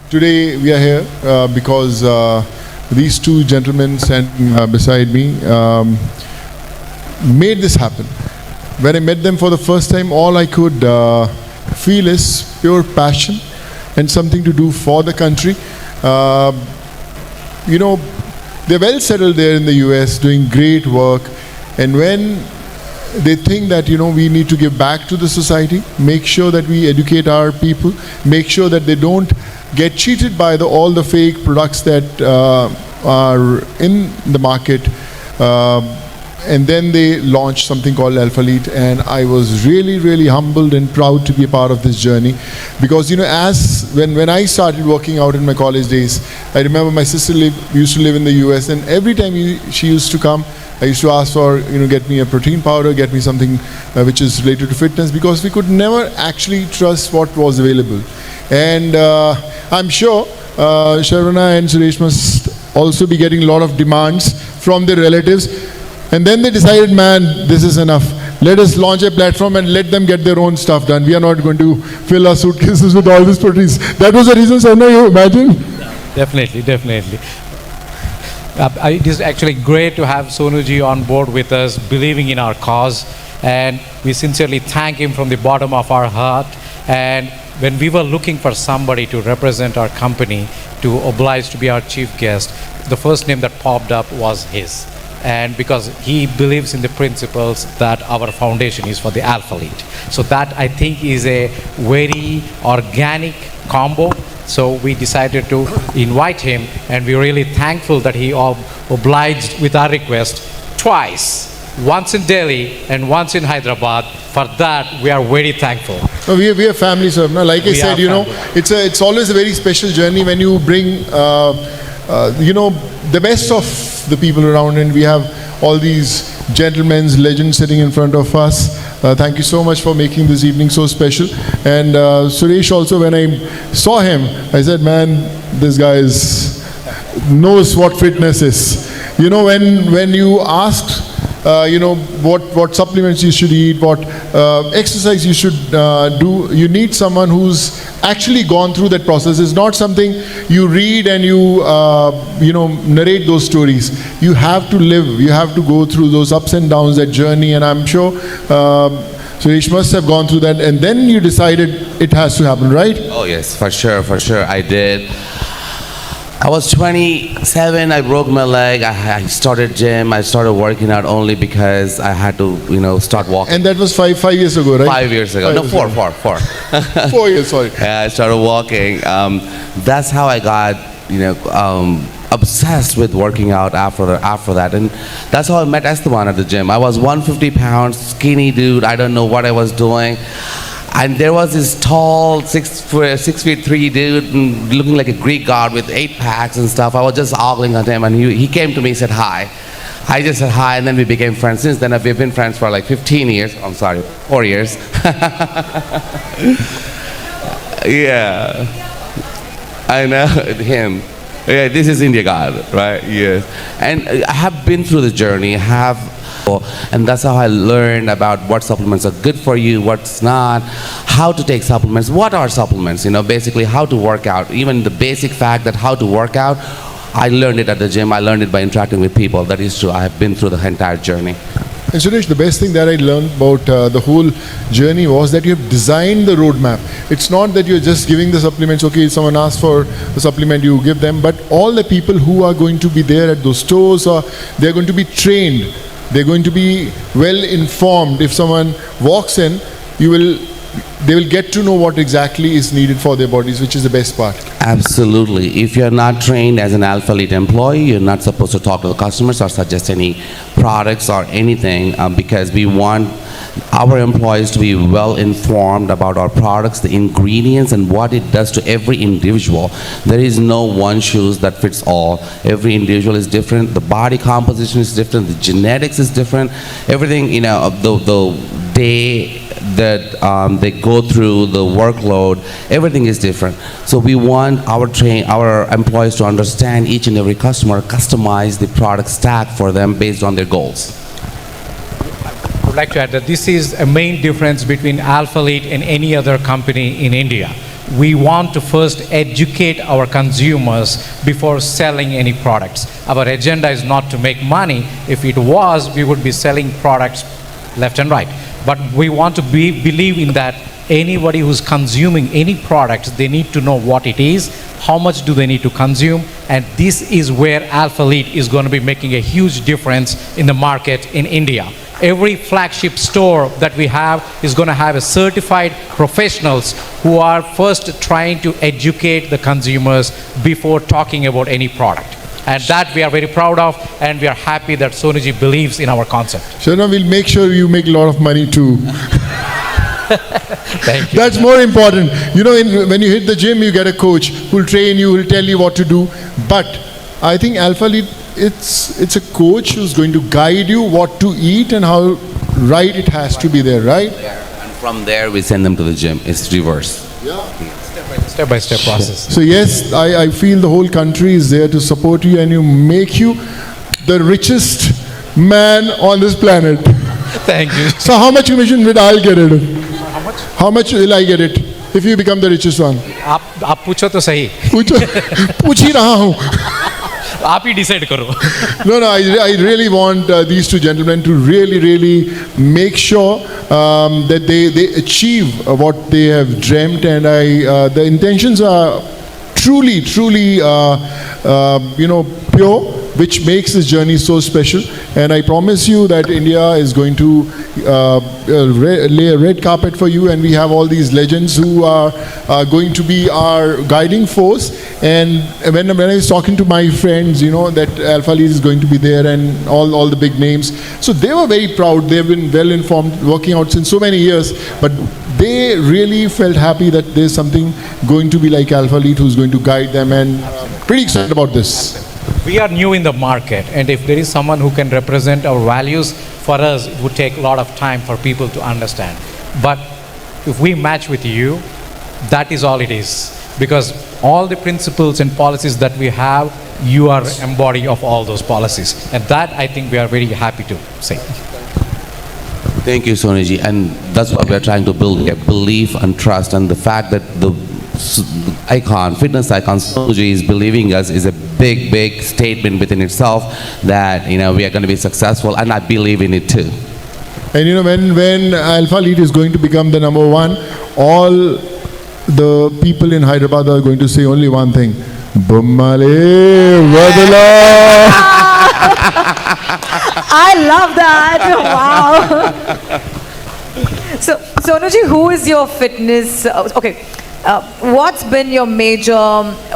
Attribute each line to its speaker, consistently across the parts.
Speaker 1: Today we are here because these two gentlemen standing beside me made this happen. When I met them for the first time, all I could feel is pure passion and something to do for the country. They're well settled there in the US, doing great work. And when they think that, we need to give back to the society, make sure that we educate our people, make sure that they don't get cheated by all the fake products that are in the market. And then they launched something called Alphalete, and I was really, really humbled and proud to be a part of this journey. Because when I started working out in my college days, I remember my sister used to live in the US, and every time she used to come, I used to ask for, get me a protein powder, get me something which is related to fitness, because we could never actually trust what was available. And I'm sure Sharvana and Suresh must also be getting a lot of demands from their relatives. And then they decided, man, this is enough. Let us launch a platform and let them get their own stuff done. We are not going to fill our suitcases with all these proteins. That was the reason, Sarna, you imagine?
Speaker 2: Definitely. It is actually great to have Sonuji on board with us, believing in our cause. And we sincerely thank him from the bottom of our heart. And when we were looking for somebody to represent our company, to oblige to be our chief guest, the first name that popped up was his. And because he believes in the principles that our foundation is for the Alphalete. So that, I think, is a very organic combo. So we decided to invite him, and we're really thankful that he obliged with our request twice. Once in Delhi and once in Hyderabad. For that, we are very thankful.
Speaker 1: We are family, sir. Like I said, it's always a very special journey when you bring the best of the people around, and we have all these gentlemen's legends sitting in front of us. Thank you so much for making this evening so special. And Suresh also, when I saw him, I said, man, this guy knows what fitness is. When you asked what supplements you should eat, what exercise you should do, you need someone who's actually gone through that process. It's not something you read and you narrate those stories. You have to live, you have to go through those ups and downs, that journey, and I'm sure Suresh must have gone through that, and then you decided it has to happen, right?
Speaker 3: Oh yes, for sure, I did. I was 27, I broke my leg, I started gym, I started working out only because I had to, start walking.
Speaker 1: And that was five years ago, right?
Speaker 3: 5 years ago. No, four.
Speaker 1: 4 years, sorry.
Speaker 3: Yeah, I started walking. That's how I got, obsessed with working out after that. And that's how I met Esteban at the gym. I was 150 pounds, skinny dude, I don't know what I was doing. And there was this tall, 6'3" dude, looking like a Greek god with 8 packs and stuff. I was just ogling at him, and he came to me, said hi. I just said hi, and then we became friends. Since then, we've been friends for like 15 years. I'm sorry, 4 years. Yeah, I know him. Yeah, this is India God, right? Yes. And I have been through the journey, and that's how I learned about what supplements are good for you, what's not, how to take supplements, what are supplements, basically how to work out. Even the basic fact that how to work out, I learned it at the gym, I learned it by interacting with people. That is true, I have been through the entire journey.
Speaker 1: And Suresh, the best thing that I learned about the whole journey was that you have designed the roadmap. It's not that you're just giving the supplements, okay, if someone asks for a supplement, you give them, but all the people who are going to be there at those stores, they're going to be trained. They're going to be well informed. If someone walks in, they will get to know what exactly is needed for their bodies, which is the best part.
Speaker 3: Absolutely. If you're not trained as an Alphalete employee, you're not supposed to talk to the customers or suggest any products or anything, because we want our employees to be well informed about our products, the ingredients, and what it does to every individual. There is no one shoes that fits all. Every individual is different. The body composition is different. The genetics is different. Everything, the day that they go through, the workload, everything is different. So we want our employees to understand each and every customer, customize the product stack for them based on their goals.
Speaker 2: I would like to add that this is a main difference between Alphalete and any other company in India. we want to first educate our consumers before selling any products. Our agenda is not to make money. If it was, we would be selling products left and right. But we want to believe in that anybody who's consuming any products, they need to know what it is, how much do they need to consume, and this is where Alphalete is going to be making a huge difference in the market in India. Every flagship store that we have is going to have a certified professionals who are first trying to educate the consumers before talking about any product. And that we are very proud of, and we are happy that Sonuji believes in our concept.
Speaker 1: Sharna, we'll make sure you make a lot of money too.
Speaker 2: Thank you.
Speaker 1: That's more important. You know, when you hit the gym, you get a coach who'll train you, who'll tell you what to do. But I think Alphalete, it's a coach who's going to guide you what to eat and how right it has to be there, right?
Speaker 3: And from there, we send them to the gym. It's reverse.
Speaker 2: Step-by-step process.
Speaker 1: So yes, I feel the whole country is there to support you and you make you the richest man on this planet.
Speaker 2: Thank you.
Speaker 1: So how much commission will I get it?
Speaker 2: How much?
Speaker 1: How much will I get it if you become the richest one?
Speaker 2: आप पूछो तो सही.
Speaker 1: पूछ ही रहा हूँ.
Speaker 2: आप ही decide करो.
Speaker 1: No, I really want these two gentlemen to really make sure that they achieve what they have dreamt, and the intentions are truly pure, which makes this journey so special. And I promise you that India is going to lay a red carpet for you, and we have all these legends who are going to be our guiding force. And when I was talking to my friends, you know, that Alphalete is going to be there and all the big names, so they were very proud. They've been well informed, working out since so many years, but they really felt happy that there's something going to be like Alphalete who's going to guide them, and pretty excited about this.
Speaker 2: We are new in the market, and if there is someone who can represent our values, for us it would take a lot of time for people to understand. But if we match with you, that is all it is. Because all the principles and policies that we have, you are embody of all those policies. And that I think we are very happy to say.
Speaker 3: Thank you, Sonuji. And that's what we're trying to build, a belief and trust, and the fact that the icon, fitness icon Sonuji is believing us is a big statement within itself that, you know, we are going to be successful, and I believe in it too.
Speaker 1: And you know, when Alphalete is going to become the number one, all the people in Hyderabad are going to say only one thing: Bummale Vadala.
Speaker 4: I love that. Wow. So, Sonuji, who is your fitness? What's been your major?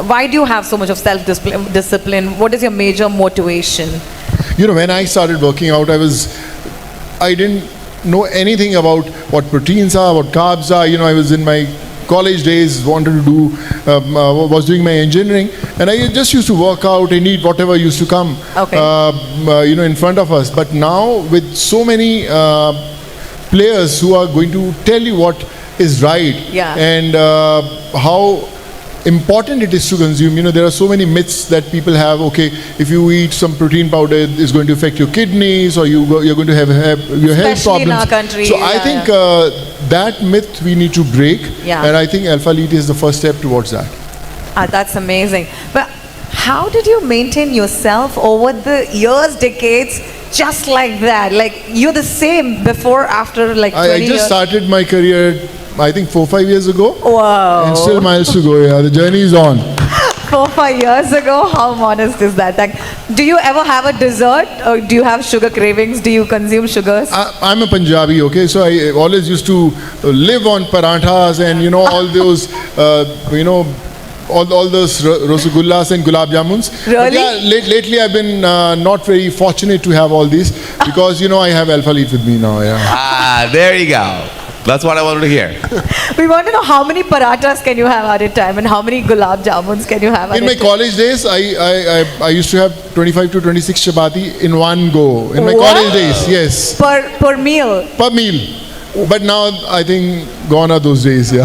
Speaker 4: Why do you have so much of self-discipline? What is your major motivation?
Speaker 1: You know, when I started working out, I didn't know anything about what proteins are, what carbs are. You know, I was in my college days, wanted to do, was doing my engineering, and I just used to work out and eat whatever used to come, you know, in front of us. But now with so many players who are going to tell you what is right, and how important it is to consume. You know, there are so many myths that people have. Okay, if you eat some protein powder, it's going to affect your kidneys, or you're going to have your health problems.
Speaker 4: In our country.
Speaker 1: So I think that myth we need to break, and I think Alphalete is the first step towards that.
Speaker 4: That's amazing. But how did you maintain yourself over the years, decades, just like that? Like, you're the same before, after, like 20
Speaker 1: I just started my career, I think 4-5 years ago.
Speaker 4: Wow.
Speaker 1: And still miles to go. Yeah, the journey is on.
Speaker 4: 4-5 years ago? How honest is that? Like, do you ever have a dessert, or do you have sugar cravings? Do you consume sugars?
Speaker 1: I'm a Punjabi, okay, so I always used to live on paranthas and, you know, all those, you know, all those rasagullas and gulab jamuns.
Speaker 4: Really?
Speaker 1: Yeah, lately I've been not very fortunate to have all these, because, you know, I have Alphalete with me now. Yeah.
Speaker 3: There you go. That's what I wanted to hear.
Speaker 4: We want to know how many parathas can you have at a time, and how many gulab jamuns can you have at a time?
Speaker 1: In my college days, I used to have 25 to 26 chapati in one go. In my college days, yes.
Speaker 4: Per meal?
Speaker 1: Per meal. But now I think gone are those days, yeah.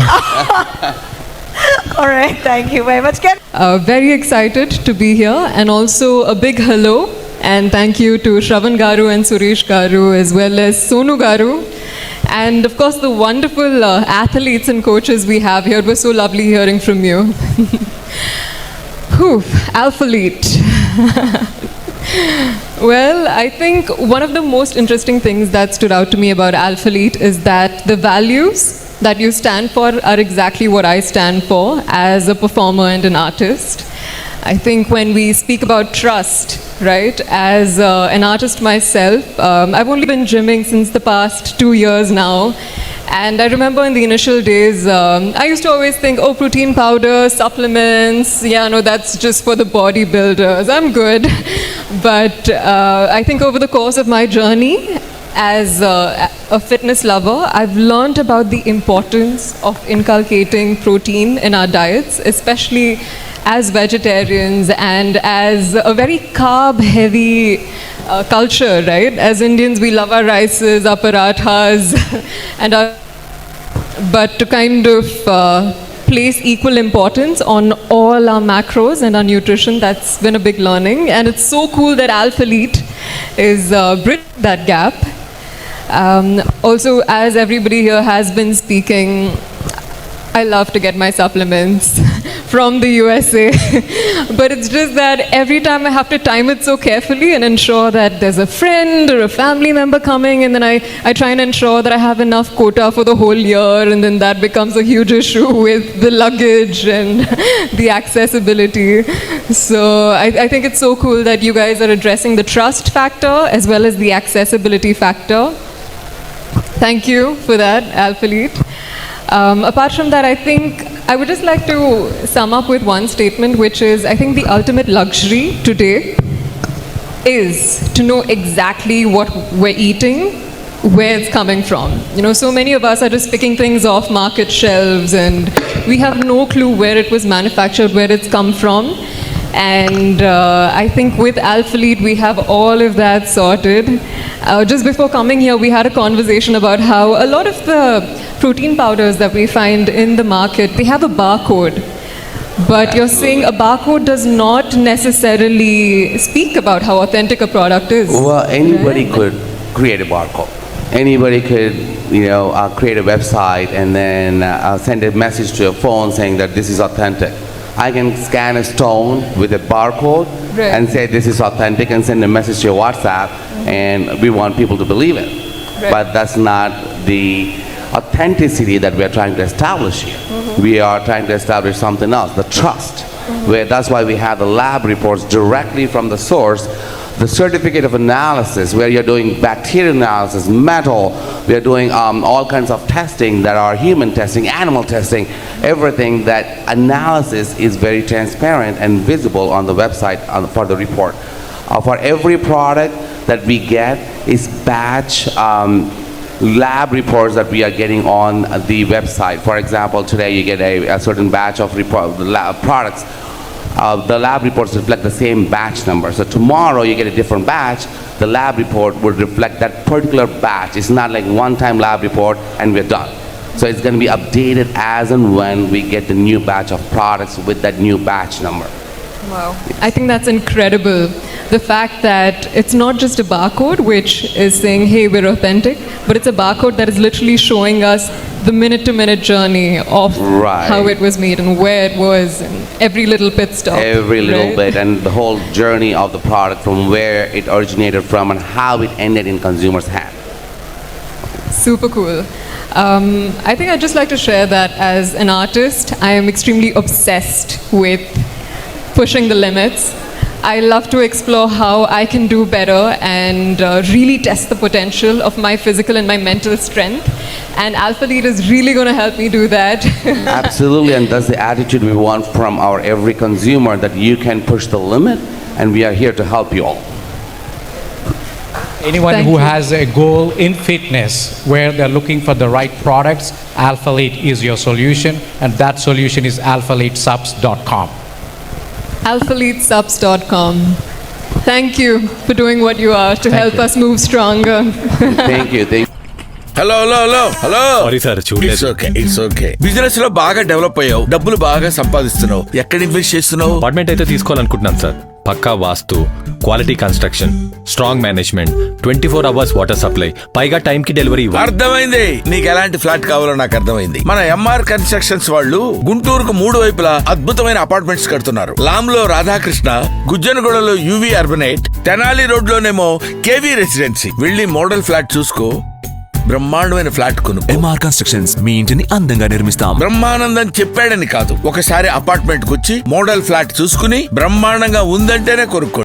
Speaker 4: All right, thank you very much, Ken.
Speaker 5: Very excited to be here, and also a big hello and thank you to Shravan Garu and Suresh Garu, as well as Sonu Garu. And of course, the wonderful athletes and coaches we have here. It was so lovely hearing from you. Whew, Alphalete. Well, I think one of the most interesting things that stood out to me about Alphalete is that the values that you stand for are exactly what I stand for as a performer and an artist. I think when we speak about trust, right, as an artist myself, I've only been gymming since the past 2 years now. And I remember in the initial days, I used to always think, oh, protein powder, supplements, yeah, no, that's just for the bodybuilders. I'm good. But I think over the course of my journey as a fitness lover, I've learned about the importance of inculcating protein in our diets, especially as vegetarians and as a very carb-heavy culture, right? As Indians, we love our rices, our parathas, and but to kind of place equal importance on all our macros and our nutrition, that's been a big learning. And it's so cool that Alphalete is bridging that gap. Also, as everybody here has been speaking, I love to get my supplements from the USA. But it's just that every time I have to time it so carefully and ensure that there's a friend or a family member coming, and then I try and ensure that I have enough quota for the whole year, and then that becomes a huge issue with the luggage and the accessibility. So I think it's so cool that you guys are addressing the trust factor as well as the accessibility factor. Thank you for that, Alphalete. Apart from that, I think I would just like to sum up with one statement, which is, I think the ultimate luxury today is to know exactly what we're eating, where it's coming from. You know, so many of us are just picking things off market shelves and we have no clue where it was manufactured, where it's come from. And I think with Alphalete, we have all of that sorted. Just before coming here, we had a conversation about how a lot of the protein powders that we find in the market, they have a barcode. But you're saying a barcode does not necessarily speak about how authentic a product is.
Speaker 3: Well, anybody could create a barcode. Anybody could, create a website and then send a message to your phone saying that this is authentic. I can scan a stone with a barcode and say this is authentic and send a message to your WhatsApp, and we want people to believe it. But that's not the authenticity that we are trying to establish here. We are trying to establish something else, the trust. Where that's why we have the lab reports directly from the source, the certificate of analysis, where you're doing bacterial analysis, metal, we are doing all kinds of testing that are human testing, animal testing, everything. That analysis is very transparent and visible on the website for the report. For every product that we get is batch lab reports that we are getting on the website. For example, today you get a certain batch of products. The lab reports reflect the same batch number. So tomorrow you get a different batch, the lab report would reflect that particular batch. It's not like one-time lab report and we're done. So it's going to be updated as and when we get the new batch of products with that new batch number.
Speaker 5: Wow. I think that's incredible. The fact that it's not just a barcode which is saying, hey, we're authentic, but it's a barcode that is literally showing us the minute-to-minute journey of how it was made and where it was, and every little pit stop.
Speaker 3: Every little bit, and the whole journey of the product from where it originated from and how it ended in consumers' hand.
Speaker 5: Super cool. I think I'd just like to share that as an artist, I am extremely obsessed with pushing the limits. I love to explore how I can do better and really test the potential of my physical and my mental strength. And Alphalete is really going to help me do that.
Speaker 3: Absolutely, and that's the attitude we want from our every consumer, that you can push the limit, and we are here to help you all.
Speaker 2: Anyone who has a goal in fitness where they're looking for the right products, Alphalete is your solution, and that solution is alphaletesubs.com.
Speaker 5: Alphaletesubs.com. Thank you for doing what you are to help us move stronger.
Speaker 3: Thank you.
Speaker 6: Hello
Speaker 7: sorry sir
Speaker 6: it's okay business లో బాగా develop అయ్యావు, డబ్బులు బాగా సంపాదిస్తున్నావు. ఎక్కడ invest చేస్తున్నావు?
Speaker 7: Apartment అయితే తీసుకోవాలనుకుంటున్నాను sir. పక్కా vastu, quality construction, strong management, 24 hours water supply, పైగా టైం కి డెలివరీ ఇవ్వాలి.
Speaker 6: అర్థమైంది. నీకు ఎలాంటి ఫ్లాట్ కావాలో నాకు అర్థమైంది. మన ఎంఆర్ కన్స్ట్రక్షన్స్ వాళ్ళు గుంటూరుకు 3 వైపులా అద్భుతమైన అపార్ట్మెంట్స్ కడుతున్నారు. లాంలో Radhakrishna, గుజ్జనగూడలో UV అర్బనేట్, Tenali road లోనేమో KV residency. వెళ్ళి మోడల్ ఫ్లాట్ చూసుకో, బ్రహ్మాండమైన ఫ్లాట్ కొను.
Speaker 8: ఎంఆర్ కన్స్ట్రక్షన్స్ మీ ఇంటిని అందంగా నిర్మిస్తాం.
Speaker 6: బ్రహ్మానందం చెప్పాడని కాదు, ఒకసారి అపార్ట్మెంట్ కు వచ్చి మోడల్ ఫ్లాట్ చూసుకుని బ్రహ్మాండంగా ఉందంటేనే కొనుక్కో.